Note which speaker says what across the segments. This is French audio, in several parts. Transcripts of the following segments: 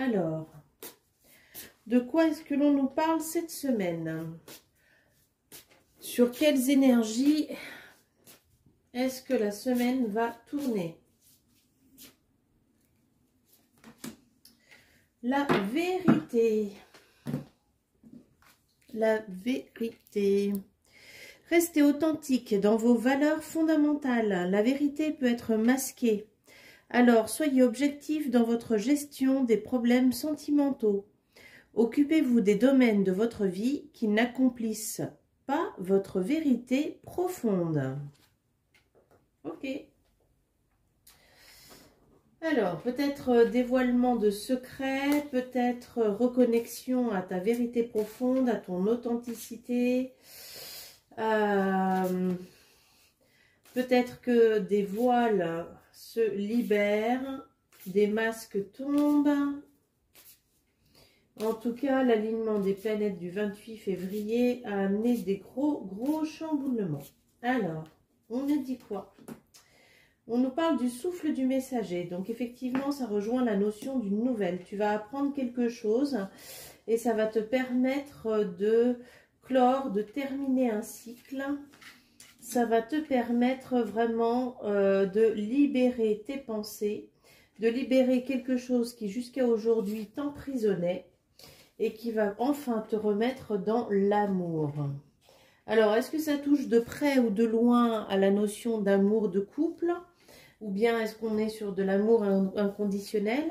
Speaker 1: Alors, de quoi est-ce que l'on nous parle cette semaine? Sur quelles énergies est-ce que la semaine va tourner? La vérité. La vérité. Restez authentique dans vos valeurs fondamentales. La vérité peut être masquée. Alors, soyez objectif dans votre gestion des problèmes sentimentaux. Occupez-vous des domaines de votre vie qui n'accomplissent pas votre vérité profonde. Ok. Alors, peut-être dévoilement de secrets, peut-être reconnexion à ta vérité profonde, à ton authenticité. Peut-être que des voiles se libèrent, des masques tombent. En tout cas, l'alignement des planètes du 28 février a amené des gros chamboulements. Alors, on nous dit quoi? On nous parle du souffle du messager. Donc, effectivement, ça rejoint la notion d'une nouvelle. Tu vas apprendre quelque chose et ça va te permettre de clore, de terminer un cycle. Ça va te permettre vraiment de libérer tes pensées, de libérer quelque chose qui jusqu'à aujourd'hui t'emprisonnait et qui va enfin te remettre dans l'amour. Alors, est-ce que ça touche de près ou de loin à la notion d'amour de couple? Ou bien est-ce qu'on est sur de l'amour inconditionnel?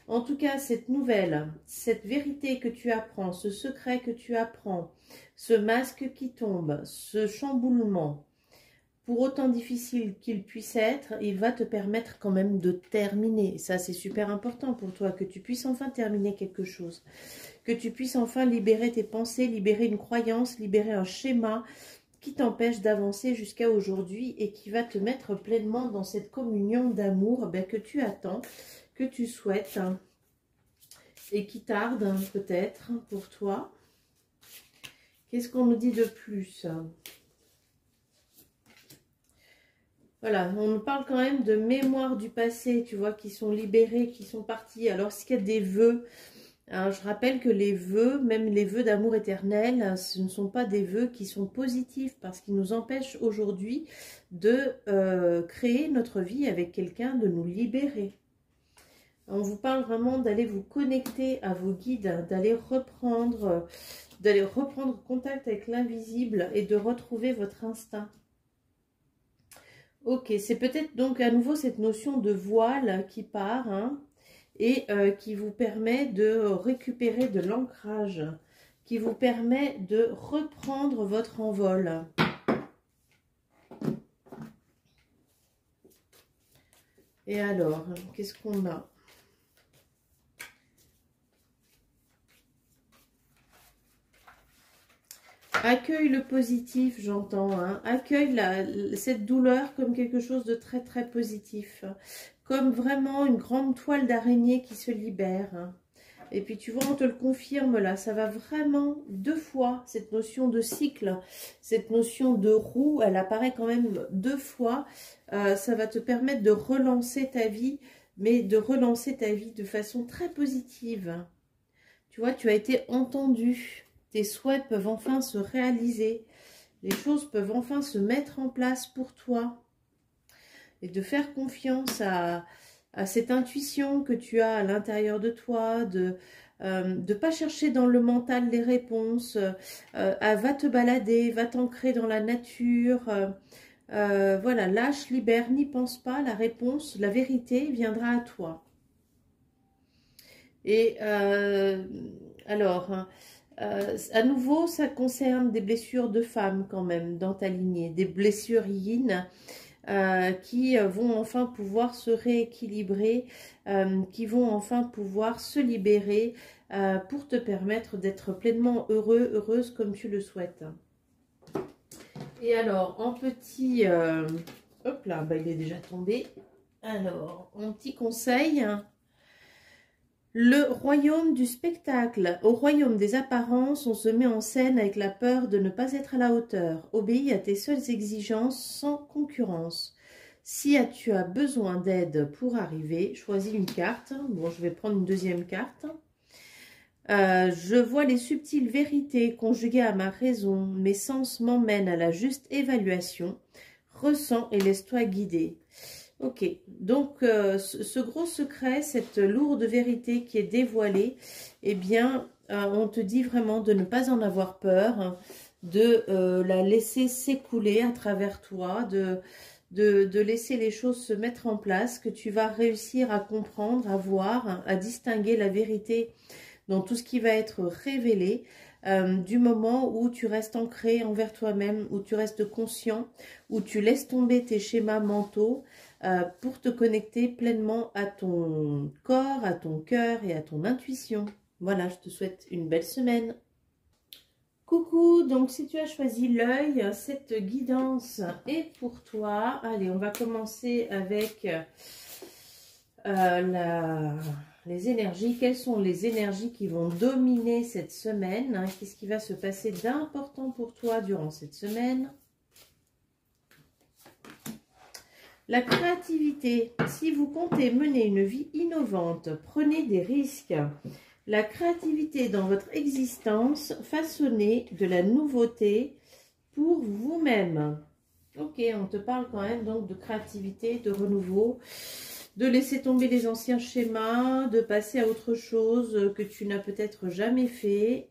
Speaker 1: En tout cas, cette nouvelle, cette vérité que tu apprends, ce secret que tu apprends, ce masque qui tombe, ce chamboulement, pour autant difficile qu'il puisse être, il va te permettre quand même de terminer. Ça, c'est super important pour toi, que tu puisses enfin terminer quelque chose. Que tu puisses enfin libérer tes pensées, libérer une croyance, libérer un schéma qui t'empêche d'avancer jusqu'à aujourd'hui et qui va te mettre pleinement dans cette communion d'amour que tu attends, que tu souhaites et qui tarde peut-être pour toi. Qu'est-ce qu'on nous dit de plus? Voilà, on nous parle quand même de mémoires du passé, tu vois, qui sont libérées, qui sont parties. Alors, est-ce qu'il y a des vœux? Alors, je rappelle que les vœux, même les vœux d'amour éternel, ce ne sont pas des vœux qui sont positifs parce qu'ils nous empêchent aujourd'hui de créer notre vie avec quelqu'un, de nous libérer. On vous parle vraiment d'aller vous connecter à vos guides, d'aller reprendre contact avec l'invisible et de retrouver votre instinct. Ok, c'est peut-être donc à nouveau cette notion de voile qui part, hein, et qui vous permet de récupérer de l'ancrage, qui vous permet de reprendre votre envol. Et alors, qu'est-ce qu'on a? Accueille le positif, j'entends. Hein. Accueille cette douleur comme quelque chose de très très positif. Comme vraiment une grande toile d'araignée qui se libère. Hein. Et puis tu vois, on te le confirme là, ça va vraiment deux fois, cette notion de cycle, cette notion de roue, elle apparaît quand même deux fois. Ça va te permettre de relancer ta vie, mais de relancer ta vie de façon très positive. Tu vois, tu as été entendu. Tes souhaits peuvent enfin se réaliser. Les choses peuvent enfin se mettre en place pour toi. Et de faire confiance à cette intuition que tu as à l'intérieur de toi, de ne pas chercher dans le mental les réponses, va te balader, va t'ancrer dans la nature. Voilà, lâche, libère, n'y pense pas, la réponse, la vérité viendra à toi. Et alors... à nouveau, ça concerne des blessures de femmes quand même dans ta lignée, des blessures yin qui vont enfin pouvoir se rééquilibrer, qui vont enfin pouvoir se libérer pour te permettre d'être pleinement heureux, heureuse comme tu le souhaites. Et alors, en petit... hop là, il est déjà tombé. Alors, en petit conseil... Le royaume du spectacle. Au royaume des apparences, on se met en scène avec la peur de ne pas être à la hauteur. Obéis à tes seules exigences sans concurrence. Si tu as besoin d'aide pour arriver, choisis une carte. Bon, je vais prendre une deuxième carte. Je vois les subtiles vérités conjuguées à ma raison. Mes sens m'emmènent à la juste évaluation. Ressens et laisse-toi guider. Ok, donc ce gros secret, cette lourde vérité qui est dévoilée, eh bien, on te dit vraiment de ne pas en avoir peur, hein, de la laisser s'écouler à travers toi, de laisser les choses se mettre en place, que tu vas réussir à comprendre, à voir, à distinguer la vérité dans tout ce qui va être révélé, du moment où tu restes ancré envers toi-même, où tu restes conscient, où tu laisses tomber tes schémas mentaux pour te connecter pleinement à ton corps, à ton cœur et à ton intuition. Voilà, je te souhaite une belle semaine. Coucou, donc si tu as choisi l'œil, cette guidance est pour toi. Allez, on va commencer avec les énergies. Quelles sont les énergies qui vont dominer cette semaine, hein? Qu'est-ce qui va se passer d'important pour toi durant cette semaine? La créativité. Si vous comptez mener une vie innovante, prenez des risques. La créativité dans votre existence, façonnez de la nouveauté pour vous-même. Ok, on te parle quand même donc de créativité, de renouveau, de laisser tomber les anciens schémas, de passer à autre chose que tu n'as peut-être jamais fait.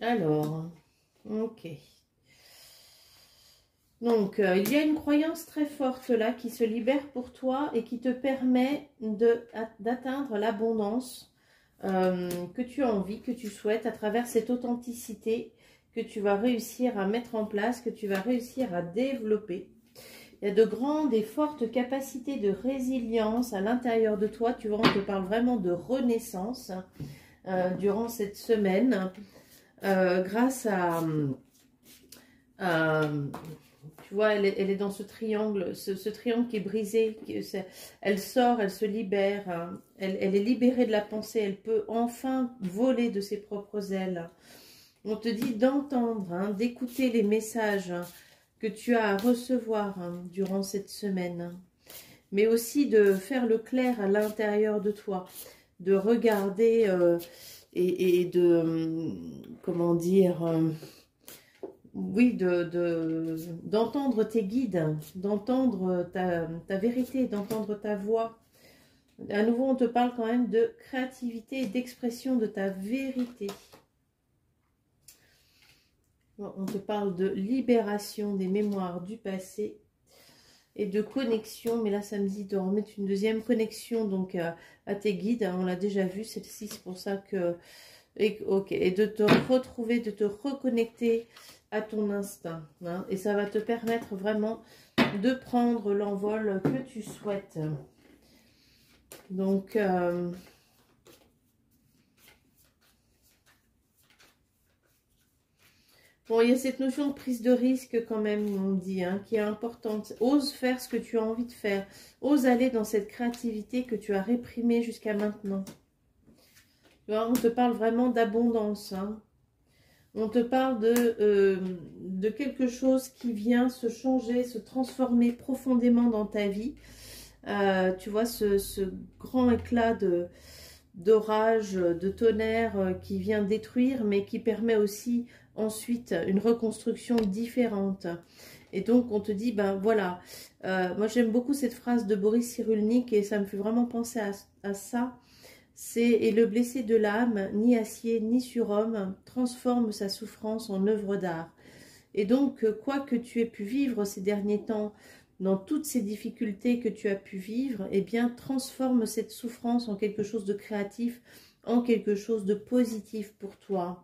Speaker 1: Alors, ok. Donc, il y a une croyance très forte là qui se libère pour toi et qui te permet d'atteindre l'abondance que tu as envie, que tu souhaites à travers cette authenticité que tu vas réussir à mettre en place, que tu vas réussir à développer. Il y a de grandes et fortes capacités de résilience à l'intérieur de toi. Tu vois, on te parle vraiment de renaissance durant cette semaine grâce à tu vois, elle est dans ce triangle, ce triangle qui est brisé, elle sort, elle se libère, hein, elle est libérée de la pensée, elle peut enfin voler de ses propres ailes. On te dit d'entendre, hein, d'écouter les messages que tu as à recevoir durant cette semaine, mais aussi de faire le clair à l'intérieur de toi, de regarder et de, comment dire... oui, d'entendre tes guides, d'entendre ta vérité, d'entendre ta voix. À nouveau, on te parle quand même de créativité et d'expression de ta vérité. Bon, on te parle de libération des mémoires du passé et de connexion. Mais là, ça me dit de remettre une deuxième connexion donc à tes guides. On l'a déjà vu, celle-ci, c'est pour ça que... et de te retrouver, de te reconnecter à ton instinct, hein, et ça va te permettre vraiment de prendre l'envol que tu souhaites. Donc bon, il y a cette notion de prise de risque quand même, on dit, hein, qui est importante. Ose faire ce que tu as envie de faire, ose aller dans cette créativité que tu as réprimée jusqu'à maintenant. Tu vois, on te parle vraiment d'abondance, hein. On te parle de quelque chose qui vient se changer, se transformer profondément dans ta vie. Tu vois, ce grand éclat d'orage, de tonnerre qui vient détruire, mais qui permet aussi ensuite une reconstruction différente. Et donc, on te dit, ben voilà, moi j'aime beaucoup cette phrase de Boris Cyrulnik et ça me fait vraiment penser à ça. C'est « Et le blessé de l'âme, ni acier, ni surhomme, transforme sa souffrance en œuvre d'art. » Et donc, quoi que tu aies pu vivre ces derniers temps, dans toutes ces difficultés que tu as pu vivre, eh bien, transforme cette souffrance en quelque chose de créatif, en quelque chose de positif pour toi.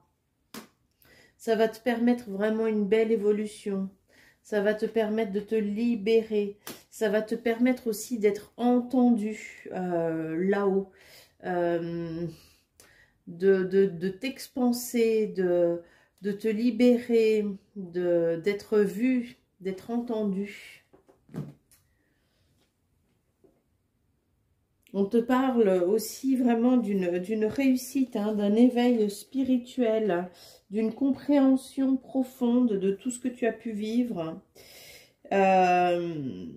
Speaker 1: Ça va te permettre vraiment une belle évolution. Ça va te permettre de te libérer. Ça va te permettre aussi d'être entendu là-haut. De t'expanser, de te libérer, d'être vu, d'être entendu. On te parle aussi vraiment d'une réussite, hein, d'un éveil spirituel, d'une compréhension profonde de tout ce que tu as pu vivre. De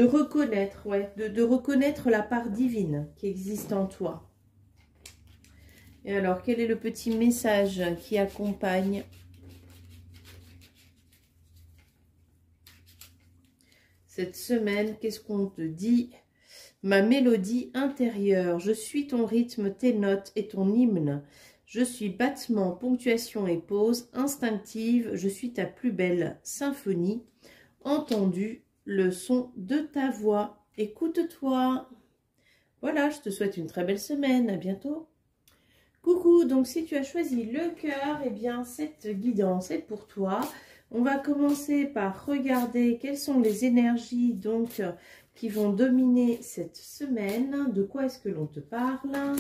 Speaker 1: reconnaître, ouais, de reconnaître la part divine qui existe en toi. Et alors, quel est le petit message qui accompagne cette semaine? Qu'est-ce qu'on te dit? Ma mélodie intérieure, je suis ton rythme, tes notes et ton hymne. Je suis battement, ponctuation et pause, instinctive, je suis ta plus belle symphonie. Entendu le son de ta voix. Écoute-toi. Voilà, je te souhaite une très belle semaine. À bientôt. Coucou, donc si tu as choisi le cœur, eh bien cette guidance est pour toi. On va commencer par regarder quelles sont les énergies donc qui vont dominer cette semaine. De quoi est-ce que l'on te parle?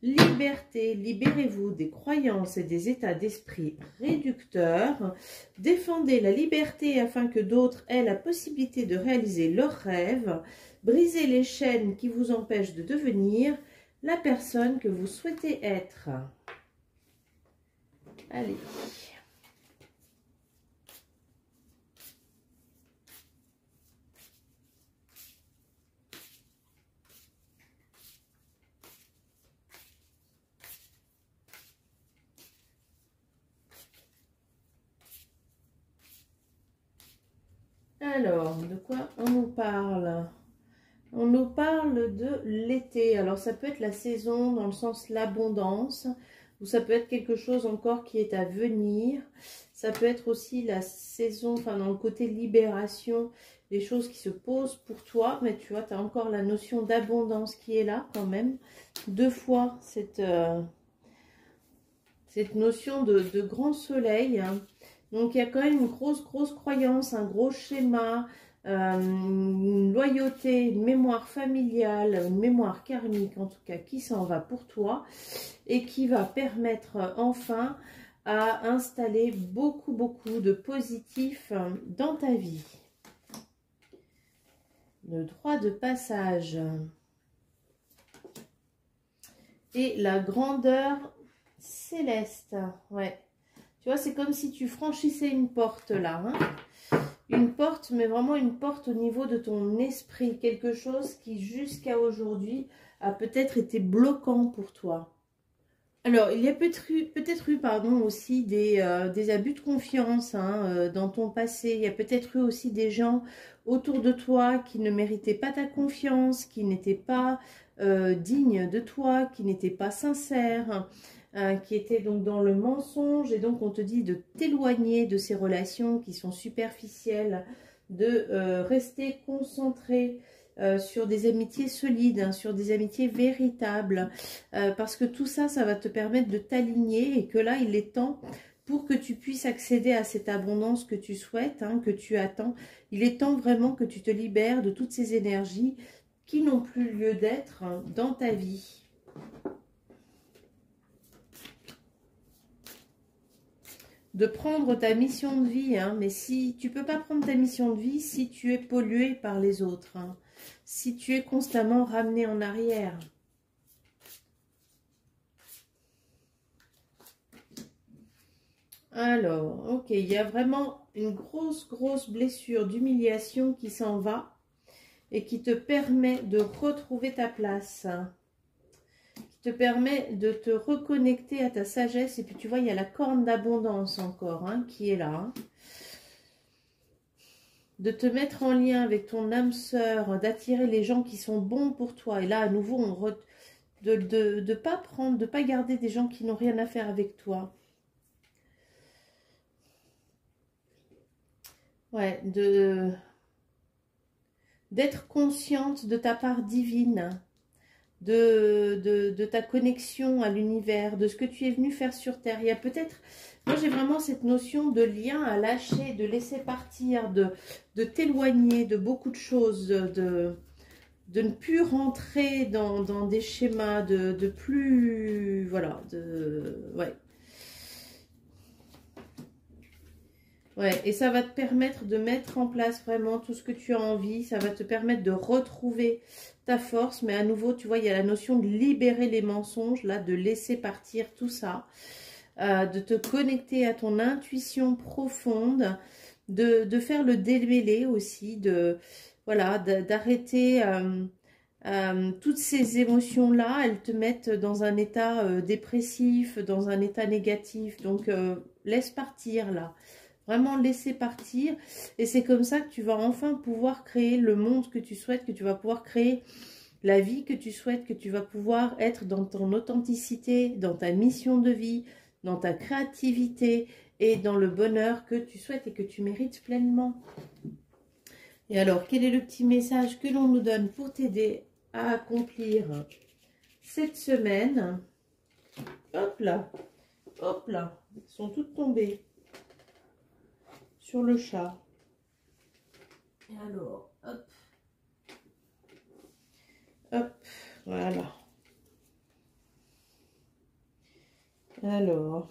Speaker 1: Liberté, libérez-vous des croyances et des états d'esprit réducteurs. Défendez la liberté afin que d'autres aient la possibilité de réaliser leurs rêves. Brisez les chaînes qui vous empêchent de devenir la personne que vous souhaitez être. Allez. Alors, de quoi on nous parle? On nous parle de l'été. Alors, ça peut être la saison dans le sens l'abondance, ou ça peut être quelque chose encore qui est à venir. Ça peut être aussi la saison, enfin dans le côté libération, des choses qui se posent pour toi. Mais tu vois, tu as encore la notion d'abondance qui est là quand même. Deux fois cette notion de grand soleil, hein. Donc, il y a quand même une grosse croyance, un gros schéma, une loyauté, une mémoire familiale, une mémoire karmique, en tout cas, qui s'en va pour toi et qui va permettre enfin à installer beaucoup de positif dans ta vie. Le droit de passage et la grandeur céleste, ouais. Tu vois, c'est comme si tu franchissais une porte là, hein. Une porte, mais vraiment une porte au niveau de ton esprit. Quelque chose qui, jusqu'à aujourd'hui, a peut-être été bloquant pour toi. Alors, il y a peut-être eu pardon, aussi des abus de confiance, hein, dans ton passé. Il y a peut-être eu aussi des gens autour de toi qui ne méritaient pas ta confiance, qui n'étaient pas dignes de toi, qui n'étaient pas sincères, qui étaient donc dans le mensonge. Et donc, on te dit de t'éloigner de ces relations qui sont superficielles, de rester concentré sur des amitiés solides, hein, sur des amitiés véritables, parce que tout ça, ça va te permettre de t'aligner et que là, il est temps pour que tu puisses accéder à cette abondance que tu souhaites, hein, que tu attends. Il est temps vraiment que tu te libères de toutes ces énergies qui n'ont plus lieu d'être, hein, dans ta vie. De prendre ta mission de vie, hein, mais si tu peux pas prendre ta mission de vie si tu es pollué par les autres, hein, si tu es constamment ramené en arrière. Alors, ok, il y a vraiment une grosse blessure d'humiliation qui s'en va et qui te permet de retrouver ta place, qui te permet de te reconnecter à ta sagesse. Et puis tu vois, il y a la corne d'abondance encore, hein, qui est là, hein. De te mettre en lien avec ton âme sœur, d'attirer les gens qui sont bons pour toi. Et là, à nouveau, de pas prendre, de pas garder des gens qui n'ont rien à faire avec toi. Ouais, d'être consciente de ta part divine, de ta connexion à l'univers, de ce que tu es venu faire sur Terre. Il y a peut-être, moi j'ai vraiment cette notion de lien à lâcher, de laisser partir, de t'éloigner de beaucoup de choses, de ne plus rentrer dans des schémas, de plus, voilà, ouais. Ouais, et ça va te permettre de mettre en place vraiment tout ce que tu as envie. Ça va te permettre de retrouver ta force. Mais à nouveau, tu vois, il y a la notion de libérer les mensonges, là, de laisser partir tout ça. De te connecter à ton intuition profonde. De faire le démêler aussi. Voilà, d'arrêter toutes ces émotions-là. Elles te mettent dans un état dépressif, dans un état négatif. Donc, laisse partir, là. Vraiment laisser partir, et c'est comme ça que tu vas enfin pouvoir créer le monde que tu souhaites, que tu vas pouvoir créer la vie que tu souhaites, que tu vas pouvoir être dans ton authenticité, dans ta mission de vie, dans ta créativité et dans le bonheur que tu souhaites et que tu mérites pleinement. Et alors, quel est le petit message que l'on nous donne pour t'aider à accomplir cette semaine? Hop là, elles sont toutes tombées sur le chat. Et alors, hop, hop, voilà. Alors,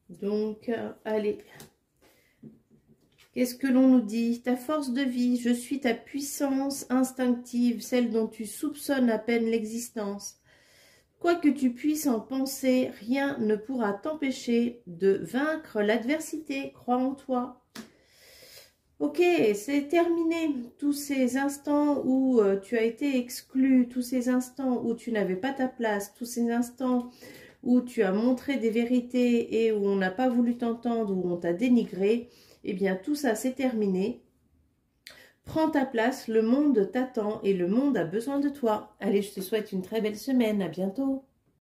Speaker 1: donc, allez. Qu'est-ce que l'on nous dit? Ta force de vie, je suis ta puissance instinctive, celle dont tu soupçonnes à peine l'existence. Quoi que tu puisses en penser, rien ne pourra t'empêcher de vaincre l'adversité. Crois en toi. Ok, c'est terminé. Tous ces instants où tu as été exclu, tous ces instants où tu n'avais pas ta place, tous ces instants où tu as montré des vérités et où on n'a pas voulu t'entendre, où on t'a dénigré, eh bien tout ça c'est terminé. Prends ta place, le monde t'attend et le monde a besoin de toi. Allez, je te souhaite une très belle semaine. À bientôt.